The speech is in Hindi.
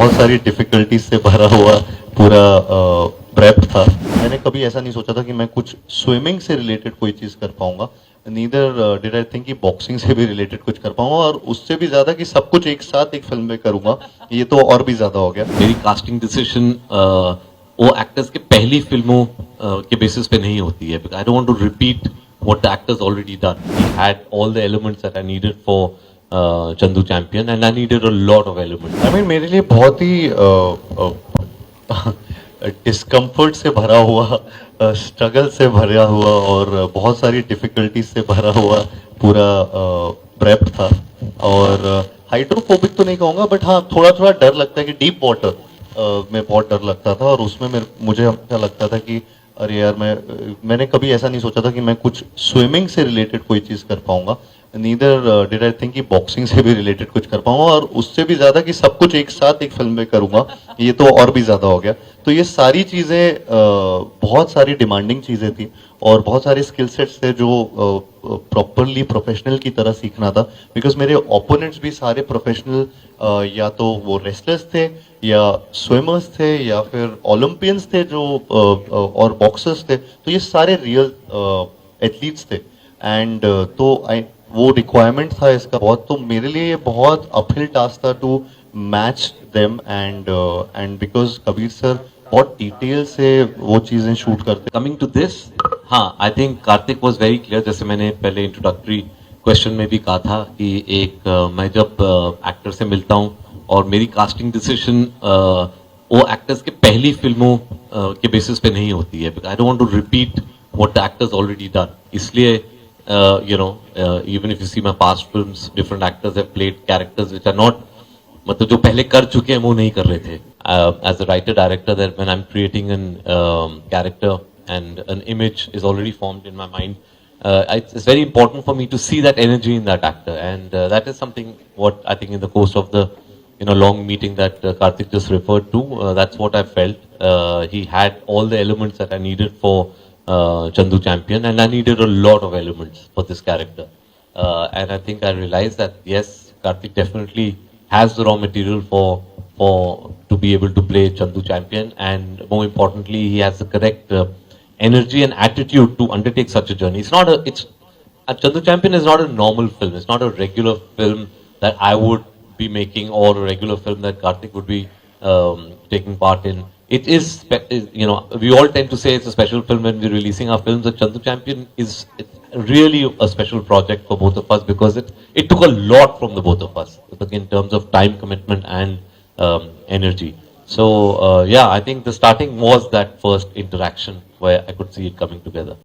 बहुत सारी डिफिकल्टीज से भरा हुआ पूरा प्रेप था। मैंने कभी ऐसा नहीं सोचा था कि मैं कुछ स्विमिंग से रिलेटेड कोई चीज कर पाऊंगा। नीदर डिड आई थिंक कि बॉक्सिंग से भी रिलेटेड कुछ कर पाऊंगा, और उससे भी ज्यादा कि सब कुछ एक साथ एक फिल्म में करूंगा, ये तो और भी ज्यादा हो गया। मेरी कास्टिंग डिसीजन वो एक्टर्स के पहली फिल्मों के बेसिस पे नहीं होती है। I don't want to repeat what the actors already done. He had all the elements that I needed for Chandu Champion, and I needed a lot of elements. I mean मेरे लिए बहुत ही डिस्कम्फर्ट से भरा हुआ, स्ट्रगल से भरा हुआ और बहुत सारी डिफिकल्टीज से भरा हुआ पूरा प्रेप था। और हाइड्रोफोबिक तो नहीं कहूंगा, बट हाँ थोड़ा थोड़ा डर लगता है कि डीप वाटर में बहुत डर लगता था। और उसमें मुझे हमेशा लगता था कि अरे यार मैंने कभी ऐसा नहीं सोचा था कि मैं कुछ स्विमिंग से रिलेटेड कोई चीज कर पाऊंगा। नीदर डिड आई थिंक कि बॉक्सिंग से भी रिलेटेड कुछ कर पाऊंगा, और उससे भी ज्यादा कि सब कुछ एक साथ एक फिल्म में करूंगा, ये तो और भी ज्यादा हो गया। तो ये सारी चीजें बहुत सारी डिमांडिंग चीजें थी, और बहुत सारे स्किल सेट्स थे जो प्रॉपरली प्रोफेशनल की तरह सीखना था। बिकॉज मेरे ओपोनेंट्स भी सारे प्रोफेशनल, या तो वो रेसलर्स थे, या स्विमर्स थे, या फिर ओलंपियंस थे जो और बॉक्सर्स थे। तो ये सारे रियल एथलीट्स थे। एंड तो वो रिक्वायरमेंट था इसका बहुत। तो मेरे लिए ये बहुत अपहिल टास्क था to match them. And because Kabir sir बहुत डिटेल से वो चीजें शूट करते। कमिंग टू दिस, हाँ, I think Kartik was very clear. जैसे मैंने पहले इंट्रोडक्टरी क्वेश्चन में भी कहा था कि मैं जब एक्टर से मिलता हूँ और मेरी कास्टिंग डिसीजन वो एक्टर्स के पहली फिल्मों के बेसिस पे नहीं होती है। I don't want to repeat what the actors already done. इसलिए even if you see my past films, different actors have played characters which are not, मतलब जो पहले कर चुके हैं वो नहीं कर रहे थे। As a writer director, that when I'm creating an character and an image is already formed in my mind, it's very important for me to see that energy in that actor, and that is something what I think in the course of the long meeting that Karthik just referred to, that's what I felt. He had all the elements that I needed for Chandu Champion, and I needed a lot of elements for this character. And I think I realized that yes, Karthik definitely has the raw material to be able to play Chandu Champion, and more importantly, he has the correct energy and attitude to undertake such a journey. Chandu Champion is not a normal film. It's not a regular film that I would be making, or a regular film that Karthik would be taking part in. It is, we all tend to say it's a special film when we're releasing our films. The Chandu Champion is really a special project for both of us, because it took a lot from the both of us in terms of time commitment and energy. So yeah, I think the starting was that first interaction where I could see it coming together.